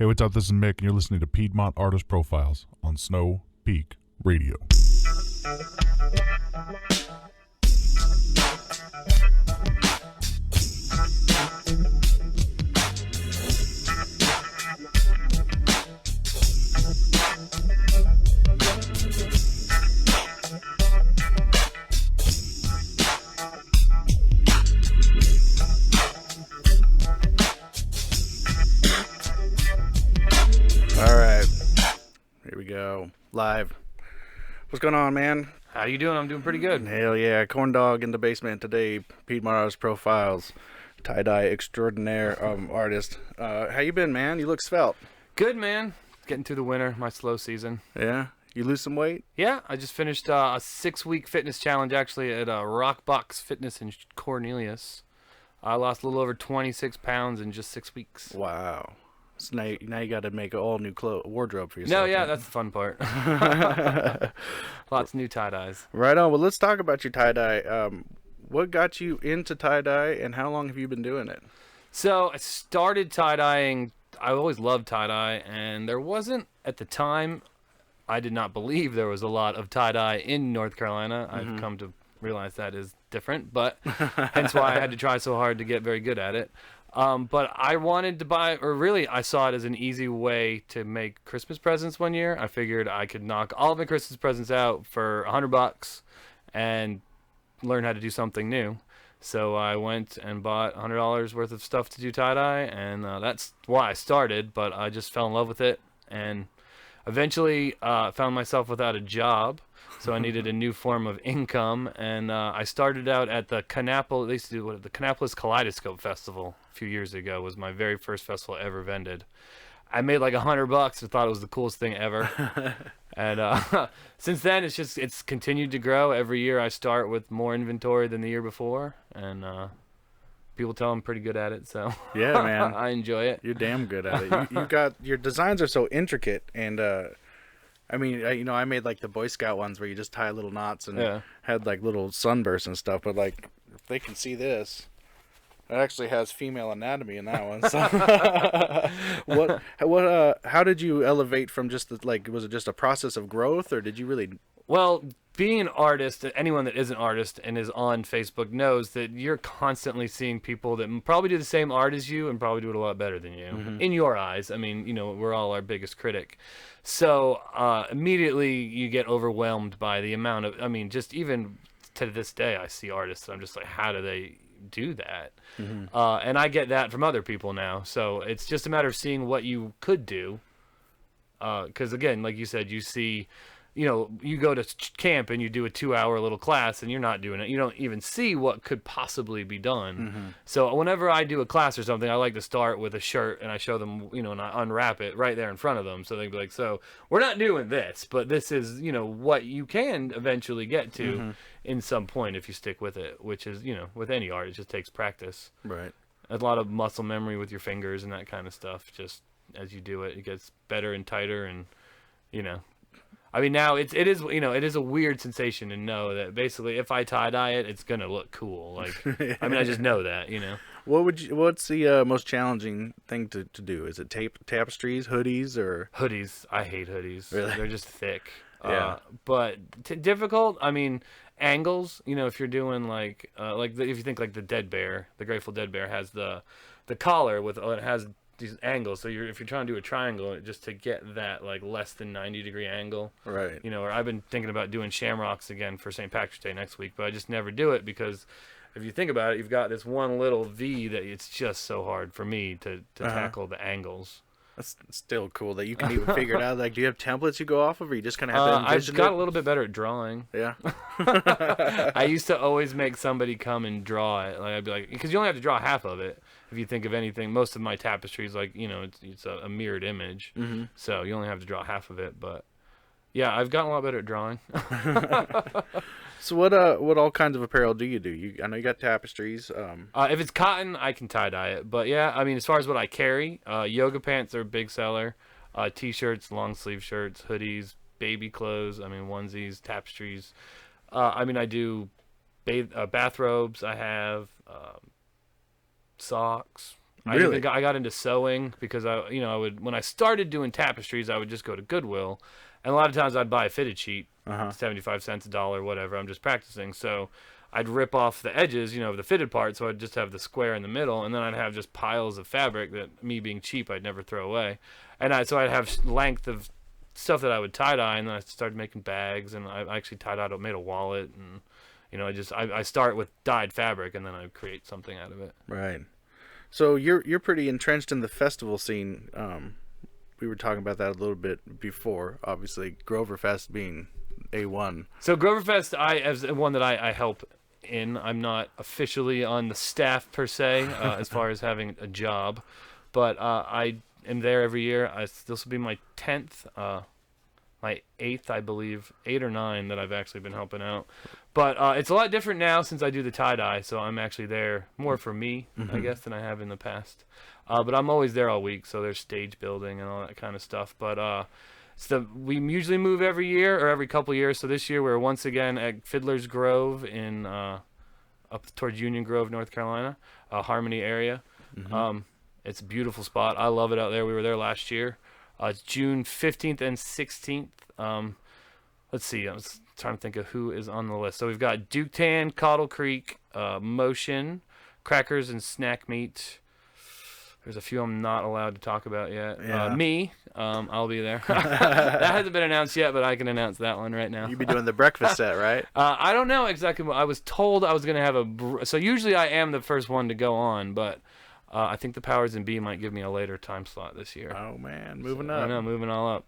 Hey, what's up? This is Mick, and you're listening to Piedmont Artist Profiles on Snow Peak Radio. Live. What's going on, man? How you doing? I'm doing pretty good. Hell yeah. Corn dog in the basement today. Piedmont Artist Profiles. Tie-dye extraordinaire artist. How you been, man? You look svelte. Good, man. Getting through the winter, my slow season. Yeah? You lose some weight? Yeah, I just finished a 6-week fitness challenge, actually, at Rockbox Fitness in Cornelius. I lost a little over 26 pounds in just 6 weeks. Wow. So now you got to make an all-new wardrobe for yourself. No, yeah, that's the fun part. Lots of new tie-dyes. Right on. Well, let's talk about your tie-dye. What got you into tie-dye, and how long have you been doing it? So I started tie-dyeing. I always loved tie-dye, and there wasn't, at the time, I did not believe there was a lot of tie-dye in North Carolina. I've come to realize that is different, but hence why I had to try so hard to get very good at it. But I wanted to buy, or really I saw it as an easy way to make Christmas presents one year. I figured I could knock all of my Christmas presents out for $100 and learn how to do something new. So I went and bought $100 worth of stuff to do tie-dye, and that's why I started, but I just fell in love with it, and eventually found myself without a job. So I needed a new form of income, and I started out at the Canapolis, they used to do the Canapolis Kaleidoscope Festival a few years ago. Was my very first festival I ever vended. I made like $100 and thought it was the coolest thing ever. And since then, it's continued to grow. Every year I start with more inventory than the year before, and people tell I'm pretty good at it, so yeah, man, I enjoy it. You're damn good at it. You got your designs are so intricate, and I mean, I made like the Boy Scout ones where you just tie little knots and had like little sunbursts and stuff. But like, if they can see this, it actually has female anatomy in that one. So, how did you elevate from just was it just a process of growth, or did you really? Well, being an artist, anyone that is an artist and is on Facebook knows that you're constantly seeing people that probably do the same art as you and probably do it a lot better than you. In your eyes. I mean, we're all our biggest critic. So immediately you get overwhelmed by the amount of, just even to this day, I see artists and I'm just like, how do they do that? And I get that from other people now. So it's just a matter of seeing what you could do. Because again, like you said, you see... you go to camp and you do a 2-hour little class and you're not doing it. You don't even see what could possibly be done. So whenever I do a class or something, I like to start with a shirt and I show them, and I unwrap it right there in front of them. So they'd be like, so we're not doing this, but this is, what you can eventually get to in some point if you stick with it, which is, with any art, it just takes practice. Right. A lot of muscle memory with your fingers and that kind of stuff. Just as you do it, it gets better and tighter and, I mean, now it is a weird sensation to know that basically if I tie-dye it, it's gonna look cool. Like, I mean, I just know that, What's the most challenging thing to do? Is it tapestries, hoodies, or hoodies? I hate hoodies. Really? They're just thick. Yeah. But difficult. I mean, angles. If you're doing if you think like the Dead Bear, the Grateful Dead Bear has the collar with it has these angles, so if you're trying to do a triangle, just to get that like less than 90-degree angle, right? Or I've been thinking about doing shamrocks again for St. Patrick's Day next week, but I just never do it because if you think about it, you've got this one little V that it's just so hard for me to tackle the angles. That's still cool that you can even figure it out. Like, do you have templates you go off of, or you just kind of have to envision I've got a little bit better at drawing. Yeah. I used to always make somebody come and draw it. Like, I'd be like, because you only have to draw half of it. If you think of anything, most of my tapestries, it's a mirrored image. So you only have to draw half of it. But yeah, I've gotten a lot better at drawing. So what all kinds of apparel do you do? I know you got tapestries. If it's cotton, I can tie-dye it. But yeah, I mean, as far as what I carry, yoga pants are a big seller. T-shirts, long sleeve shirts, hoodies, baby clothes, onesies, tapestries. I do bathrobes. I have socks. Really? I got into sewing because I would, when I started doing tapestries, I would just go to Goodwill, and a lot of times I'd buy a fitted sheet, 75 cents, $1, whatever. I'm just practicing, so I'd rip off the edges, of the fitted part, so I'd just have the square in the middle, and then I'd have just piles of fabric that, me being cheap, I'd never throw away, so I'd have length of stuff that I would tie dye, and then I started making bags, and I actually made a wallet, and I start with dyed fabric, and then I create something out of it. Right. So you're pretty entrenched in the festival scene. We were talking about that a little bit before. Obviously, Groverfest being A1. So Groverfest, as one that I help in. I'm not officially on the staff per se, as far as having a job, but I am there every year. This will be my 10th, my 8th, I believe, 8 or 9 that I've actually been helping out. But it's a lot different now since I do the tie-dye, so I'm actually there more for me, I guess, than I have in the past. But I'm always there all week, so there's stage building and all that kind of stuff. But we usually move every year or every couple years. So this year we're once again at Fiddler's Grove in up towards Union Grove, North Carolina, Harmony area. It's a beautiful spot. I love it out there. We were there last year. It's June 15th and 16th. Let's see. I was trying to think of who is on the list. So we've got Duke Tan, Caudle Creek, Motion, Crackers and Snack Meat. There's a few I'm not allowed to talk about yet. Yeah. Me, I'll be there. That hasn't been announced yet, but I can announce that one right now. You'd be doing the breakfast set, right? I don't know exactly what I was told. I was going to have so usually I am the first one to go on, but I think the Powers and B might give me a later time slot this year. Oh man, moving up. up. I know, moving all up.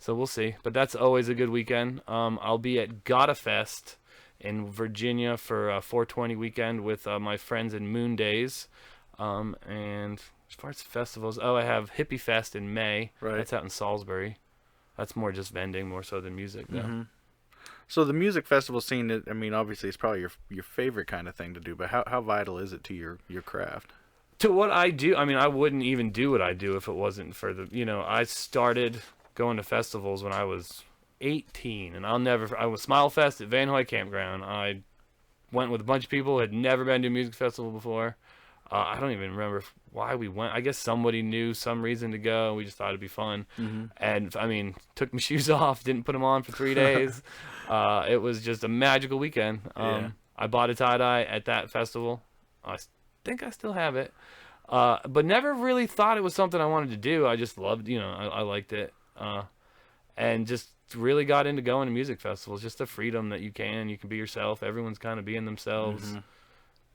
So we'll see. But that's always a good weekend. I'll be at Gotta Fest in Virginia for a 420 weekend with my friends in Moon Days. And as far as festivals, I have Hippie Fest in May. Right. That's out in Salisbury. That's more just vending, more so than music, though. So the music festival scene, I mean, obviously it's probably your favorite kind of thing to do, but how vital is it to your craft? To what I do, I mean, I wouldn't even do what I do if it wasn't for I started going to festivals when I was 18, and I was Smile Fest at Van Hoy Campground. I went with a bunch of people who had never been to a music festival before. I don't even remember why we went. I guess somebody knew some reason to go, and we just thought it'd be fun. And, I mean, took my shoes off, didn't put them on for 3 days. It was just a magical weekend. I bought a tie-dye at that festival. I think I still have it. But never really thought it was something I wanted to do. I just loved, I liked it. And just really got into going to music festivals. Just the freedom that you can be yourself. Everyone's kind of being themselves.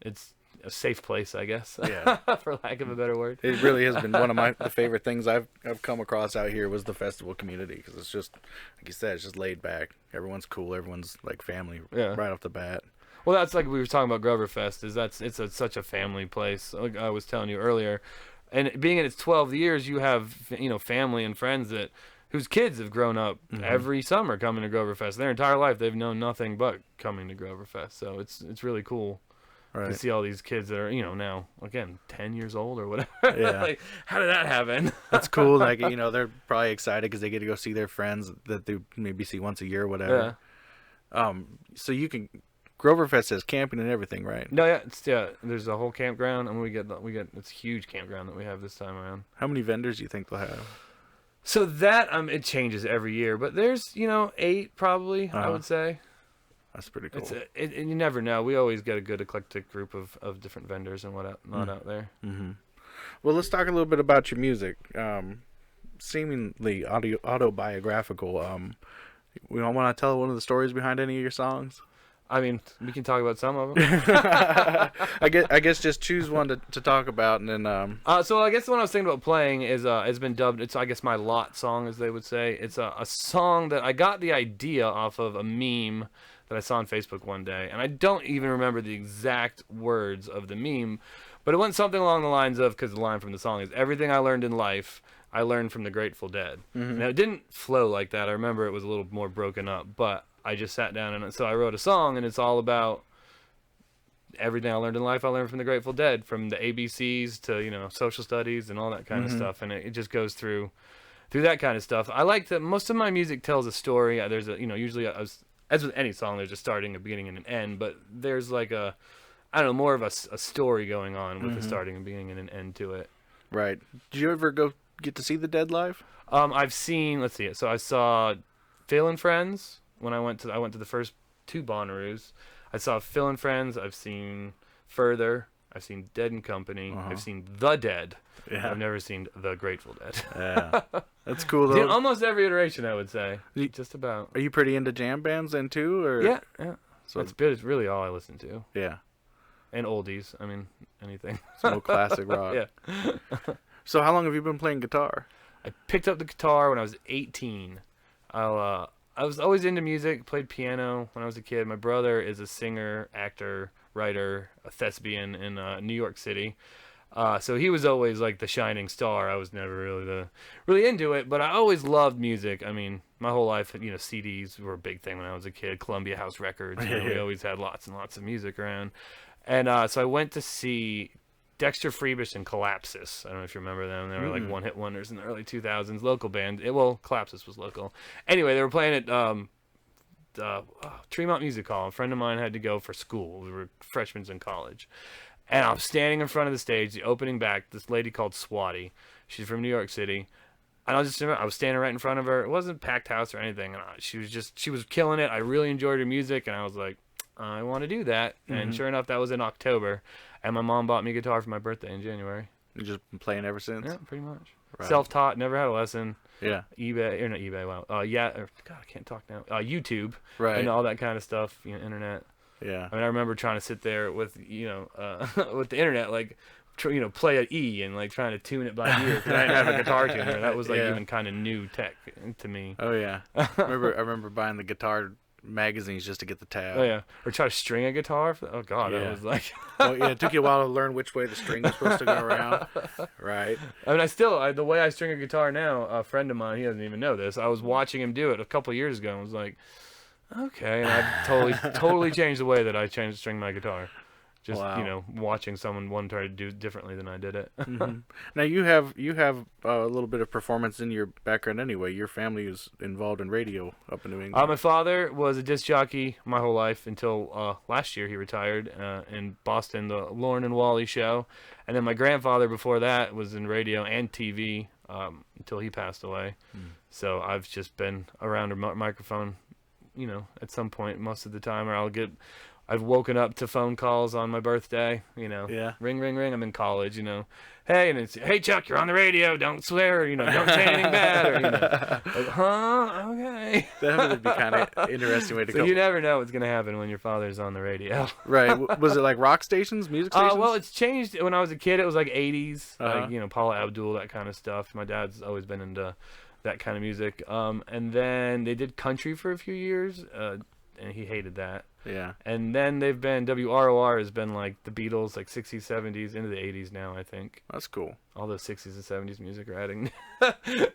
It's a safe place, I guess. Yeah. For lack of a better word. It really has been one of the favorite things I've come across out here was the festival community, because it's just, like you said, it's just laid back. Everyone's cool. Everyone's like family right off the bat. Well, that's like we were talking about Groverfest. It's such a family place. Like I was telling you earlier, and being in its 12 years, you have family and friends whose kids have grown up every summer coming to Groverfest. Their entire life, they've known nothing but coming to Groverfest. So it's really cool. Right. To see all these kids that are, now, again, 10 years old or whatever. Yeah. Like, how did that happen? That's cool. Like, they're probably excited because they get to go see their friends that they maybe see once a year or whatever. Yeah. So Groverfest has camping and everything, right? No, yeah. There's a whole campground, and we get it's a huge campground that we have this time around. How many vendors do you think they'll have? So that, it changes every year, but there's, 8 probably, I would say. That's pretty cool. And you never know. We always get a good eclectic group of different vendors and whatnot out there. Well, let's talk a little bit about your music. Seemingly autobiographical. We don't want to tell one of the stories behind any of your songs? I mean, we can talk about some of them. I guess just choose one to talk about, and then. So I guess the one I was thinking about playing is has been dubbed. It's I guess my lot song, as they would say. It's a song that I got the idea off of a meme that I saw on Facebook one day, and I don't even remember the exact words of the meme, but it went something along the lines of, because the line from the song is, "Everything I learned in life, I learned from the Grateful Dead." Now it didn't flow like that. I remember it was a little more broken up, but I just sat down and so I wrote a song, and it's all about everything I learned in life. I learned from the Grateful Dead, from the ABCs to social studies and all that kind of stuff, and it just goes through that kind of stuff. I like that most of my music tells a story. There's a usually as with any song, there's a starting, a beginning, and an end, but there's like more of a story going on with a starting, a beginning, and an end to it. Right. Did you ever get to see the Dead live? I've seen. Let's see. So I saw Phil and Friends when I went to the first 2 Bonnaroos. I saw Phil and Friends. I've seen Further. I've seen Dead and Company. I've seen The Dead. Yeah. I've never seen The Grateful Dead. Yeah. That's cool though. Dude, almost every iteration, I would say. Just about. Are you pretty into jam bands then too, or? Yeah. So That's good. It's really all I listen to. Yeah. And oldies. I mean, anything. Some old classic rock. Yeah. So how long have you been playing guitar? I picked up the guitar when I was 18. I was always into music, played piano when I was a kid. My brother is a singer, actor, writer, a thespian in New York City. So he was always like the shining star. I was never really into it, but I always loved music. I mean, my whole life, CDs were a big thing when I was a kid. Columbia House Records. We always had lots and lots of music around. And so I went to see Dexter Freebish and Collapsis. I don't know if you remember them. They were like one-hit wonders in the early 2000s. Local band. Collapsis was local. Anyway, they were playing at Tremont Music Hall. A friend of mine had to go for school. We were freshmen in college. And I'm standing in front of the stage, the opening back, this lady called Swati. She's from New York City. And I was standing right in front of her. It wasn't a packed house or anything. And she was killing it. I really enjoyed her music. And I was like, I want to do that. And sure enough, that was in October. And my mom bought me a guitar for my birthday in January. You've just been playing ever since? Yeah, pretty much. Right. Self-taught, never had a lesson. Yeah. Not eBay, wow. God, I can't talk now. YouTube. Right. And all that kind of stuff, internet. Yeah. I mean, I remember trying to sit there with, with the internet, like, play an E and, like, trying to tune it by ear because I didn't have a guitar tuner. That was, like, even kind of new tech to me. Oh, yeah. I remember buying the guitar magazines just to get the tab. Oh, yeah. Or try to string a guitar. Oh, God. That was, like... Oh, yeah. It took you a while to learn which way the string was supposed to go around. Right. I mean, the way I string a guitar now, a friend of mine, he doesn't even know this. I was watching him do it a couple years ago and was like... Okay, and I've totally changed the way that I string my guitar. Just watching someone try to do it differently than I did it. Now you have a little bit of performance in your background anyway. Your family is involved in radio up in New England. My father was a disc jockey my whole life until last year he retired in Boston, the Lauren and Wally show, and then my grandfather before that was in radio and TV until he passed away. So I've just been around a microphone. At some point most of the time, or I've woken up to phone calls on my birthday, Yeah. Ring, ring, ring. I'm in college, Hey, and it's, hey, Chuck, you're on the radio. Don't swear, don't say anything bad. Or, like, huh? Okay. That would be kind of interesting way to go. You never know what's going to happen when your father's on the radio. Right. Was it like rock stations, music stations? Well, it's changed. When I was a kid, it was like 80s, like, Paula Abdul, that kind of stuff. My dad's always been into that kind of music. And then they did country for a few years, and he hated that. Yeah. And then they've been, WROR has been like the Beatles, like 60s, 70s, into the 80s now, I think. That's cool. All the 60s and 70s music are adding.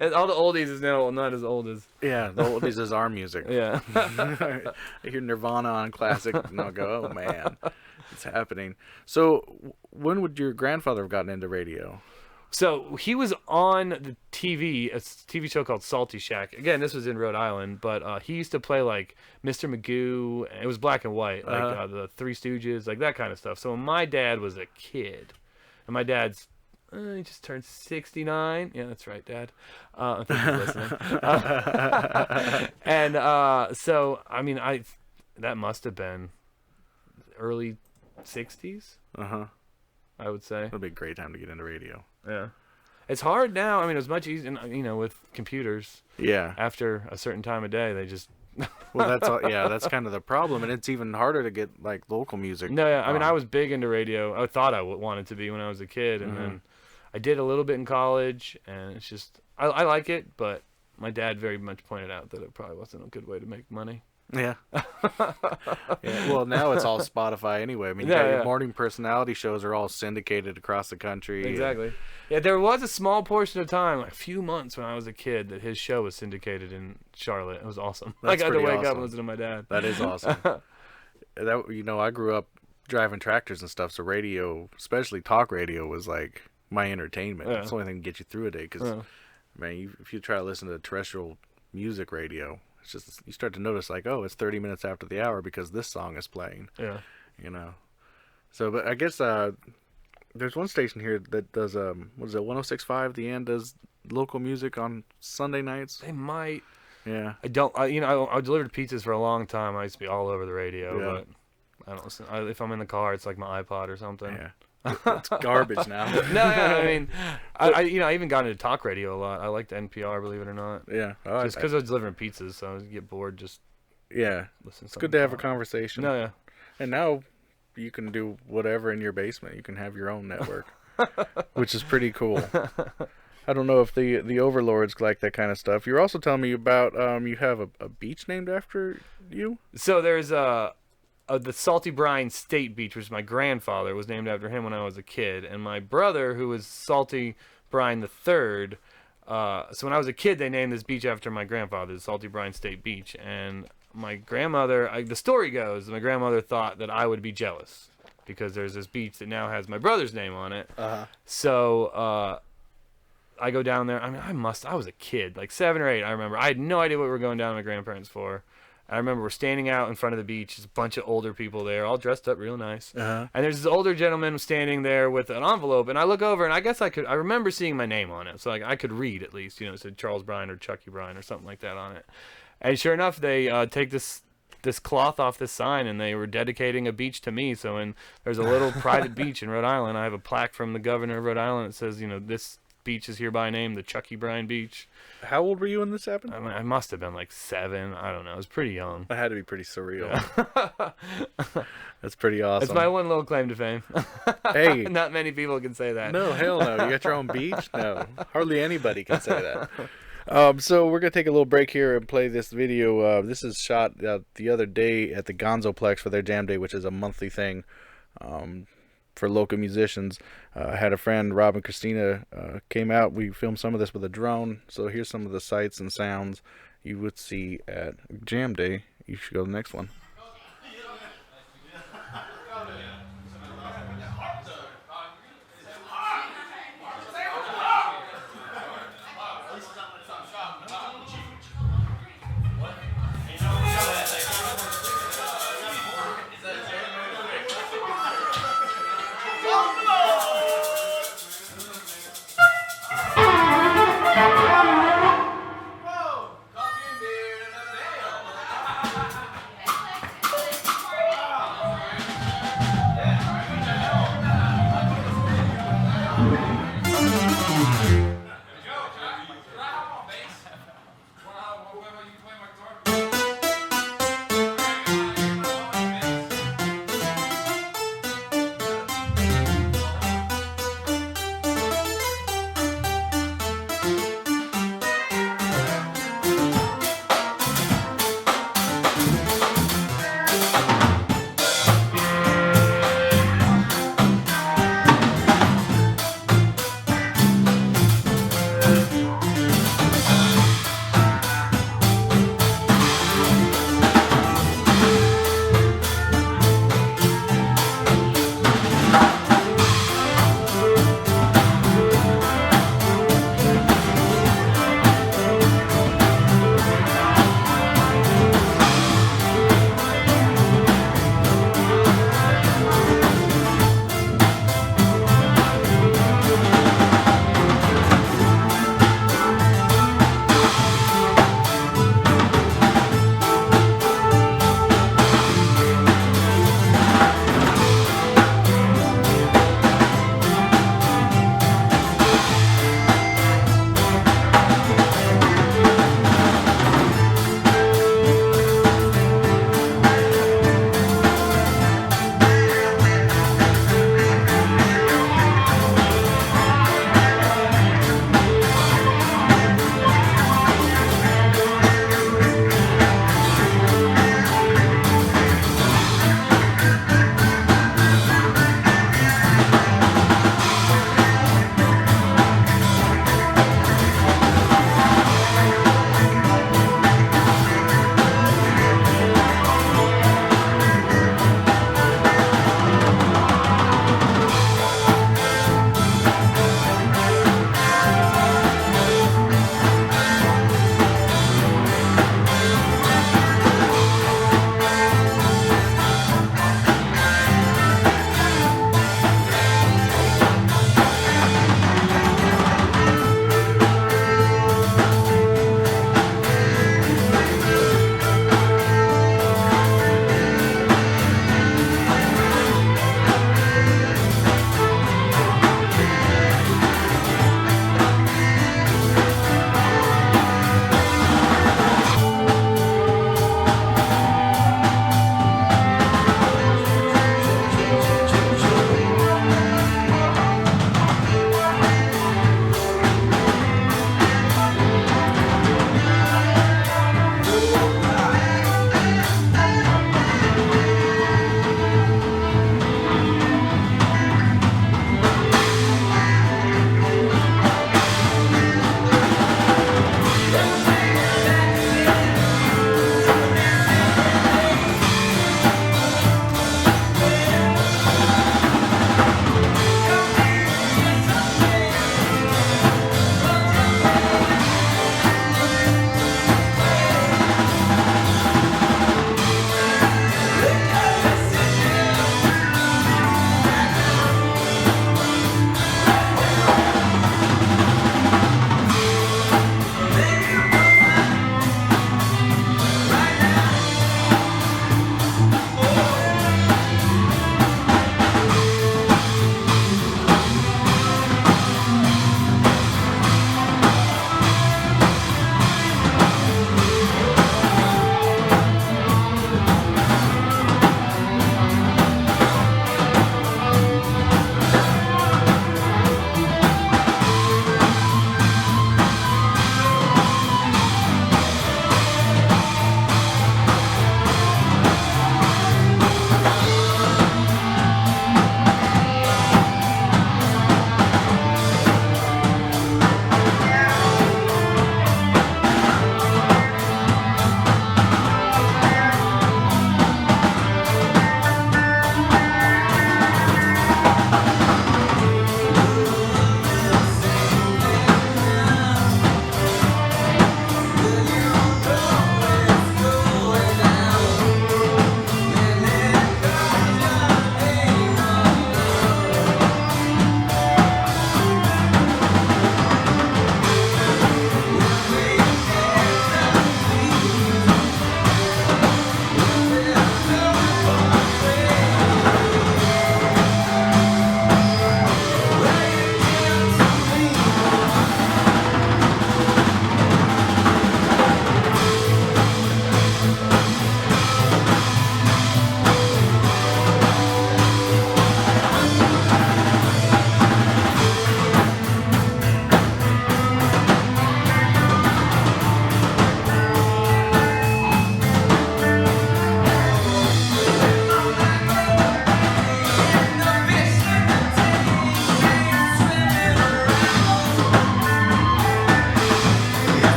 And all the oldies is now not as old as. Yeah, the oldies is our music. Yeah. I hear Nirvana on classic, and I'll go, oh man, it's happening. So when would your grandfather have gotten into radio? So he was on the TV, a TV show called Salty Shack. Again, this was in Rhode Island, but he used to play like Mr. Magoo. It was black and white, like the Three Stooges, like that kind of stuff. So when my dad was a kid, and my dad's he just turned 69. Yeah, that's right, Dad. I think he's listening. And so I mean, that must have been early 60s. I would say. It'll be a great time to get into radio. Yeah. It's hard now. I mean, it's much easier, with computers. Yeah. After a certain time of day, they just... Well, that's kind of the problem, and it's even harder to get, like, local music. No, yeah. I mean, I was big into radio. I thought I wanted to be when I was a kid, and then I did a little bit in college, and it's just... I like it, but my dad very much pointed out that it probably wasn't a good way to make money. Yeah. Yeah. Well, now it's all Spotify anyway. I mean, your morning personality shows are all syndicated across the country. Exactly. Yeah, there was a small portion of time, like a few months when I was a kid, that his show was syndicated in Charlotte. It was awesome. I got to wake up and listen to my dad. That is awesome. I grew up driving tractors and stuff, so radio, especially talk radio, was like my entertainment. It's the only thing to get you through a day. Because, man, if you try to listen to terrestrial music radio, it's just, you start to notice, like, oh, it's 30 minutes after the hour because this song is playing. Yeah. So, but I guess There's one station here that does what is it, 106.5? The end does local music on Sunday nights. They might. Yeah. I don't. I delivered pizzas for a long time. I used to be all over the radio, but I don't listen. If I'm in the car, it's like my iPod or something. Yeah. It's garbage now. No, I mean, I even got into talk radio a lot. I liked NPR, believe it or not. Yeah. Just because I was delivering pizzas, so I would get bored. Just listen. It's good to have a conversation. No, yeah. And now you can do whatever in your basement. You can have your own network, which is pretty cool. I don't know if the overlords like that kind of stuff. You're also telling me about you have a beach named after you. So there's the Salty Brine State Beach, which my grandfather was named after him when I was a kid, and my brother, who was Salty Brine the Third. So when I was a kid, they named this beach after my grandfather, the Salty Brine State Beach, and my grandmother. The story goes, my grandmother thought that I would be jealous because there's this beach that now has my brother's name on it. So I go down there. I mean, I was a kid, like 7 or 8. I remember. I had no idea what we were going down to my grandparents for. I remember we're standing out in front of the beach. There's a bunch of older people there, all dressed up real nice. And there's this older gentleman standing there with an envelope, and I look over, and I guess I remember seeing my name on it, so like I could read at least. It said Charles Brine or Chucky Brine or something like that on it. And sure enough, they take this cloth off this sign, and they were dedicating a beach to me. So there's a little private beach in Rhode Island. I have a plaque from the governor of Rhode Island that says, this beach is hereby named the Chucky Brine Beach. How old were you when this happened? I must have been like 7. I don't know. I was pretty young. That had to be pretty surreal. Yeah. That's pretty awesome. It's my one little claim to fame. Hey. Not many people can say that. No, hell no. You got your own beach? No. Hardly anybody can say that. So we're going to take a little break here and play this video. This is shot the other day at the Gonzoplex for their Jam Day, which is a monthly thing for local musicians. I had a friend, Rob and Christina, came out. We filmed some of this with a drone. So here's some of the sights and sounds you would see at Jam Day. You should go to the next one.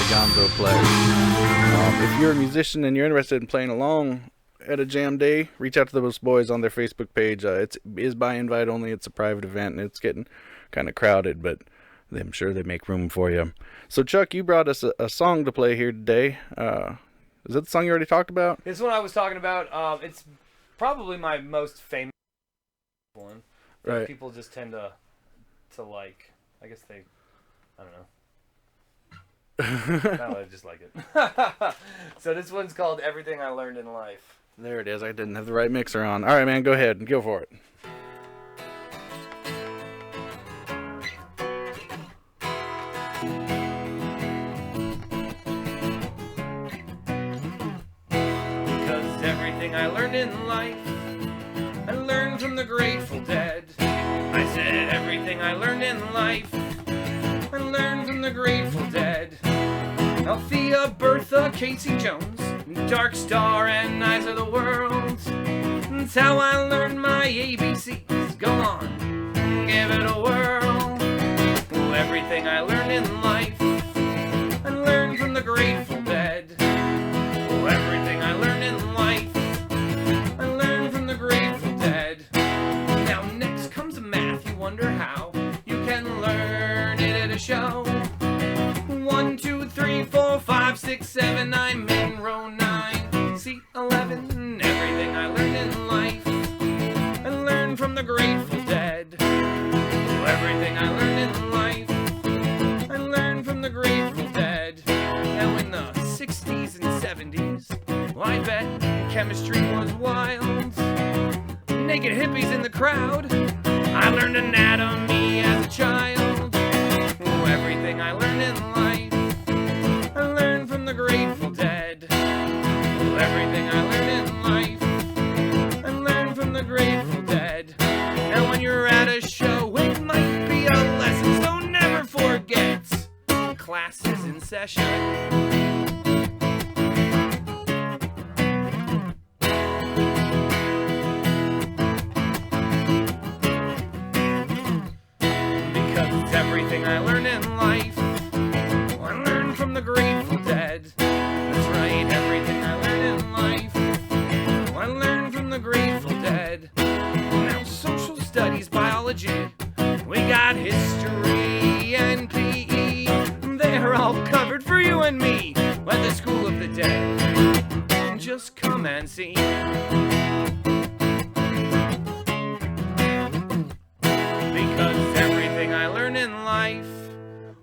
gonzo play. If you're a musician and you're interested in playing along at a jam day, reach out to those boys on their Facebook page. It is by invite only. It's a private event, and it's getting kind of crowded, but I'm sure they make room for you. So, Chuck, you brought us a song to play here today. Is that the song you already talked about? This one I was talking about. It's probably my most famous one. Right. People just tend to like. I guess I don't know. No, I just like it. So this one's called Everything I Learned in Life. There it is. I didn't have the right mixer on. All right, man, go ahead and go for it. Because everything I learned in life, I learned from the Grateful Dead. I said everything I learned in life, I learned from the Grateful Dead. Althea, Bertha, Casey Jones, Dark Star, and Eyes of the World. That's how I learned my ABCs. Go on, give it a whirl. Well, everything I learned in life, I learned from the Grateful Dead. Well, everything I learned in life, I learned from the Grateful Dead. Now next comes math, you wonder how you can learn it at a show. 1, 2, 3, 4, 5, 6, 7, I'm in row 9, seat 11. Everything I learned in life, I learned from the Grateful Dead. Everything I learned in life, I learned from the Grateful Dead. Now in the 60s and 70s, well, I bet chemistry was wild. Naked hippies in the crowd, I learned anatomy as a child. Everything I learned in life, I learned from the Grateful Dead. Everything I learned in life, I learned from the Grateful Dead. Now when you're at a show, it might be a lesson, so never forget, class is in session. Everything I learned in life, I learned from the Grateful Dead. That's right, everything I learned in life, I learned from the Grateful Dead. Now social studies, biology, we got history and PE. They're all covered for you and me at the School of the Dead. Just come and see. Because everything I learned in life,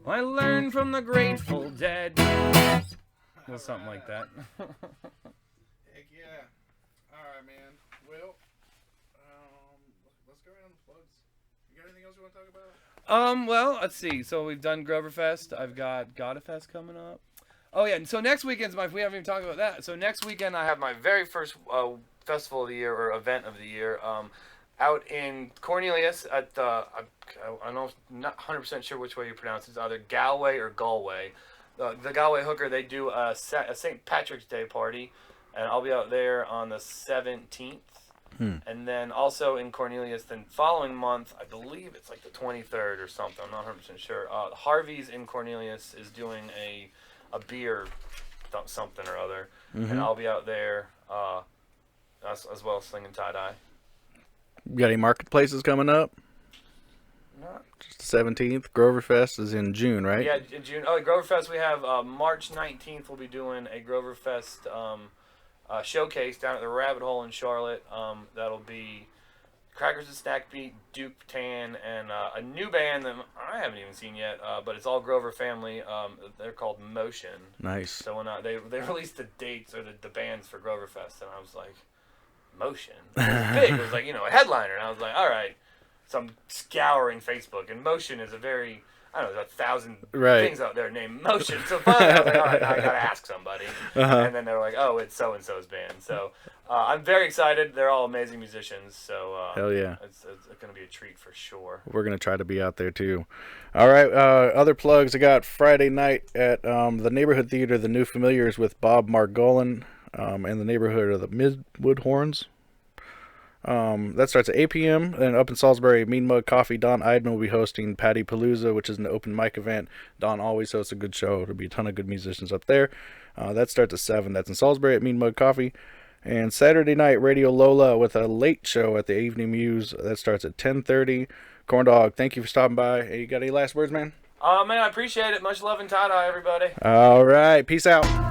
I learned from the Grateful Dead. Well, something like that. Heck yeah. Alright, man. Well, let's go around the plugs. You got anything else you want to talk about? Well, let's see. So we've done Groverfest. I've got Godafest coming up. Oh, yeah. And so next weekend's we haven't even talked about that. So next weekend I have my very first festival of the year, or event of the year. Out in Cornelius at the, I'm not 100% sure which way you pronounce it. It's either Galway or Galway. The Galway Hooker, they do a St. Patrick's Day party, and I'll be out there on the 17th. And then also in Cornelius, then following month, I believe it's like the 23rd or something. I'm not 100% sure. Harvey's in Cornelius is doing a beer something or other, and I'll be out there as well slinging tie-dye. You got any marketplaces coming up? Not just the 17th. Groverfest is in June, right? Yeah, in June. Oh, Groverfest, we have March 19th. We'll be doing a Groverfest showcase down at the Rabbit Hole in Charlotte. That'll be Crackers and Snack Beat, Duke Tan, and a new band that I haven't even seen yet, but it's all Grover family. They're called Motion. Nice. So when they released the dates or the bands for Groverfest, and I was like, Motion? It was big. It was like, a headliner. And I was like, all right. So I'm scouring Facebook, and Motion is a very, I don't know, there's 1,000 things out there named Motion. So finally I was like, all right, I got to ask somebody. And then they were like, oh, it's so-and-so's band. So I'm very excited. They're all amazing musicians. So hell yeah. It's going to be a treat for sure. We're going to try to be out there too. All right. Other plugs. I got Friday night at the Neighborhood Theater, The New Familiars with Bob Margolin. And the neighborhood of the Midwood Horns. That starts at 8 p.m. And up in Salisbury, Mean Mug Coffee, Don Eiden will be hosting Patty Palooza, which is an open mic event. Don always hosts a good show. There'll be a ton of good musicians up there. That starts at 7. That's in Salisbury at Mean Mug Coffee. And Saturday night, Radio Lola with a late show at the Evening Muse. That starts at 10:30. Corn Dog, thank you for stopping by. Hey, you got any last words, man? Man, I appreciate it. Much love and tie-dye, everybody. All right. Peace out.